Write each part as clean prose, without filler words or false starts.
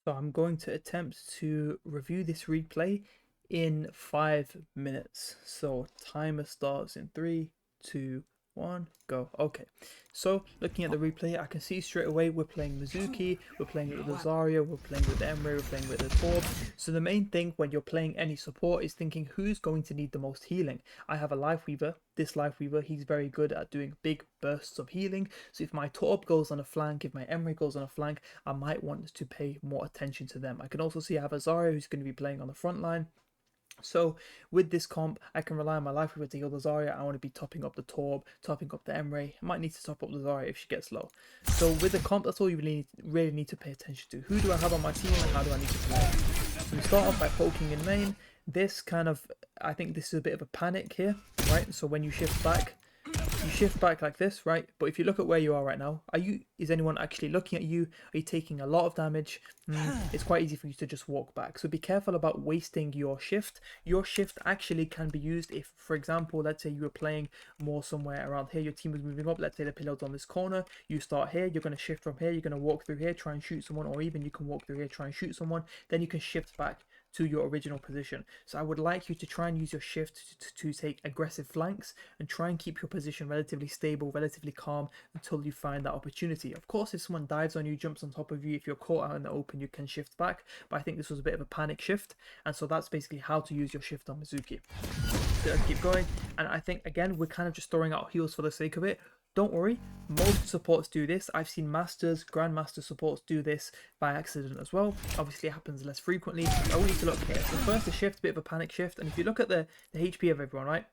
So I'm going to attempt to review this replay in 5 minutes. So timer starts in 3, 2, 1, go. Okay, so looking at the replay, I can see straight away we're playing Mizuki, we're playing with the Zarya, we're playing with Emre, we're playing with the Torb. So the main thing when you're playing any support is thinking who's going to need the most healing. I have a Life Weaver. This Life Weaver, he's very good at doing big bursts of healing. So if my Torb goes on a flank, if my Emre goes on a flank, I might want to pay more attention to them. I can also see I have a Zarya who's going to be playing on the front line. So with this comp, I can rely on my Life Weaver to heal the Zarya. I want to be topping up the Torb, topping up the Emre. I might need to top up the Zarya if she gets low. So with the comp, that's all you really need to pay attention to. Who do I have on my team and how do I need to play? So we start off by poking in main. This kind of, I think this is a bit of a panic here, right? So when you shift back like this, right? But if you look at where you are right now, is anyone actually looking at you? Are you taking a lot of damage? It's quite easy for you to just walk back. So be careful about wasting your shift. Your shift actually can be used if, for example, let's say you were playing more somewhere around here, your team was moving up, let's say the payload's on this corner, you start here, you're going to shift from here, you're going to walk through here, try and shoot someone, or even you can walk through here, try and shoot someone, then you can shift back to your original position. So I would like you to try and use your shift to take aggressive flanks and try and keep your position relatively stable, relatively calm until you find that opportunity. Of course, if someone dives on you, jumps on top of you, if you're caught out in the open, you can shift back. But I think this was a bit of a panic shift. And so that's basically how to use your shift on Mizuki. So let's keep going. And I think, again, we're kind of just throwing out heals for the sake of it. Don't worry, most supports do this. I've seen Masters, Grandmaster supports do this by accident as well. Obviously, it happens less frequently. I want you to look here. So first, the shift, a bit of a panic shift. And if you look at the HP of everyone, right,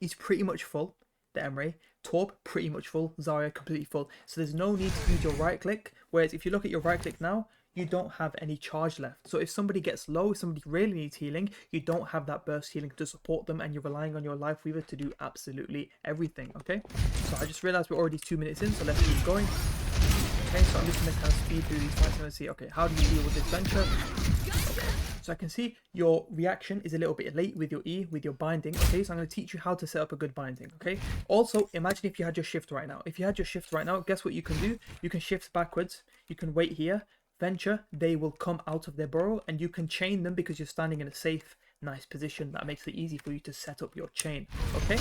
he's pretty much full. The Emre, Torb, pretty much full. Zarya, completely full. So there's no need to use your right click. Whereas if you look at your right click now, you don't have any charge left. So if somebody gets low, if somebody really needs healing, you don't have that burst healing to support them, and you're relying on your Life Weaver to do absolutely everything, okay? So I just realized we're already 2 minutes in, so let's keep going. Okay, so I'm just going to kind of speed through these fights and see, okay, how do you deal with this venture? Okay, so I can see your reaction is a little bit late with your E, with your binding. Okay, so I'm going to teach you how to set up a good binding, okay? Also, imagine if you had your shift right now. If you had your shift right now, guess what you can do? You can shift backwards, you can wait here, venture, they will come out of their burrow, and you can chain them because you're standing in a safe, nice position. That makes it easy for you to set up your chain, okay?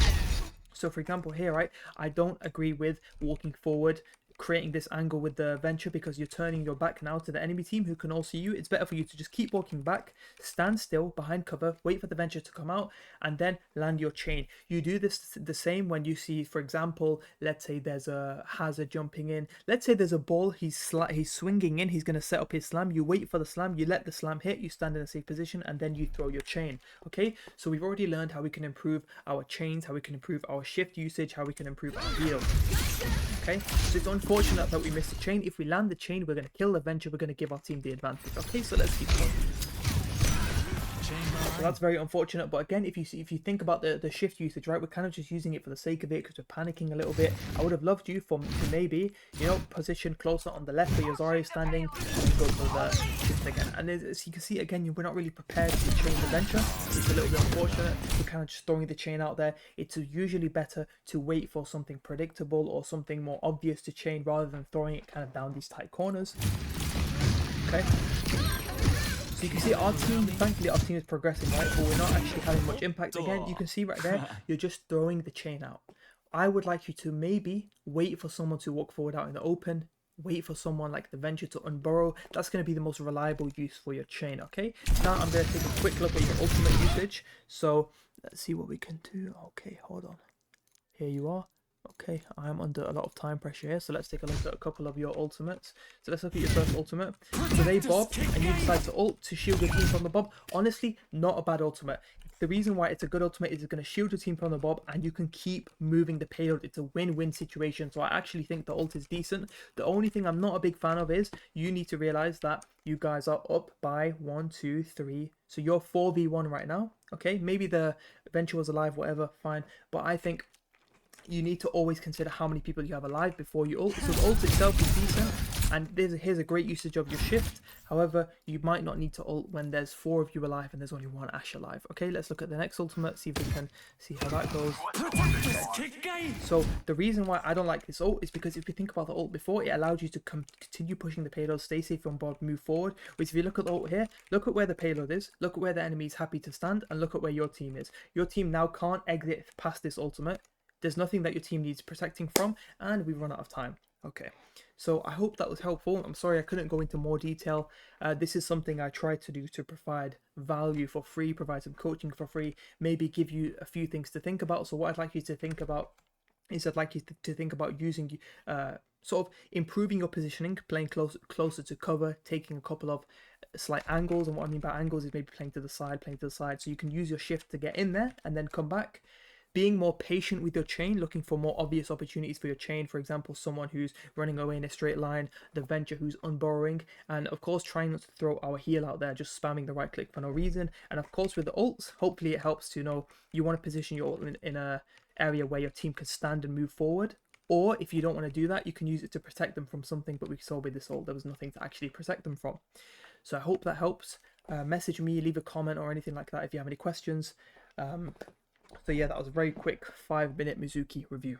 So for example here, right, I don't agree with walking forward, creating this angle with the venture, because you're turning your back now to the enemy team who can all see you. It's better for you to just keep walking back, stand still behind cover, wait for the venture to come out, and then land your chain. You do this the same when you see, for example, let's say there's a hazard jumping in. Let's say there's a ball, he's swinging in, he's going to set up his slam. You wait for the slam, you let the slam hit, you stand in a safe position, and then you throw your chain. Okay, so we've already learned how we can improve our chains, how we can improve our shift usage, how we can improve our heal. Okay, so it's unfortunate that we missed the chain. If we land the chain, we're going to kill the venture, we're going to give our team the advantage. Okay, so let's keep going. So that's very unfortunate, but again, if you think about the shift usage, right, we're kind of just using it for the sake of it because we're panicking a little bit. I would have loved you to maybe, you know, position closer on the left where your Zarya is standing, and go for the shift again. And as you can see, again, we're not really prepared to chain the venture. It's a little bit unfortunate. We're kind of just throwing the chain out there. It's usually better to wait for something predictable or something more obvious to chain rather than throwing it kind of down these tight corners. Okay. So you can see our team, thankfully our team is progressing, right, but we're not actually having much impact. Again, you can see right there, you're just throwing the chain out. I would like you to maybe wait for someone to walk forward out in the open, wait for someone like the venture to unburrow. That's going to be the most reliable use for your chain, okay? Now I'm going to take a quick look at your ultimate usage. So let's see what we can do. Okay, hold on. Here you are. Okay, I'm under a lot of time pressure here, so let's take a look at a couple of your ultimates. So let's look at your first ultimate. So they bob, and you decide to ult to shield your team from the bob. Honestly, not a bad ultimate. The reason why it's a good ultimate is it's going to shield your team from the bob, and you can keep moving the payload. It's a win-win situation, so I actually think the ult is decent. The only thing I'm not a big fan of is you need to realize that you guys are up by 1, 2, 3. So you're 4v1 right now, okay? Maybe the venture was alive, whatever, fine. But I think you need to always consider how many people you have alive before you ult. So the ult itself is decent. And here's a great usage of your shift. However, you might not need to ult when there's 4 of you alive and there's only 1 Ashe alive. Okay, let's look at the next ultimate, see if we can see how that goes. Okay. So the reason why I don't like this ult is because if you think about the ult before, it allowed you to continue pushing the payload, stay safe on board, move forward. Which if you look at the ult here, look at where the payload is, look at where the enemy is happy to stand, and look at where your team is. Your team now can't exit past this ultimate. There's nothing that your team needs protecting from, and we've run out of time. Okay, so I hope that was helpful. I'm sorry I couldn't go into more detail. This is something I tried to do to provide value for free, provide some coaching for free, maybe give you a few things to think about. So what I'd like you to think about is I'd like you to think about using sort of improving your positioning, playing closer to cover, taking a couple of slight angles. And what I mean by angles is maybe playing to the side, so you can use your shift to get in there and then come back. Being more patient with your chain, looking for more obvious opportunities for your chain. For example, someone who's running away in a straight line, the Venture who's unburrowing, and of course trying not to throw our heal out there, just spamming the right click for no reason. And of course with the ults, hopefully it helps to know you want to position your ult in a area where your team can stand and move forward. Or if you don't want to do that, you can use it to protect them from something, but we saw with this ult there was nothing to actually protect them from. So I hope that helps. Message me, leave a comment or anything like that if you have any questions. So yeah, that was a very quick 5-minute Mizuki review.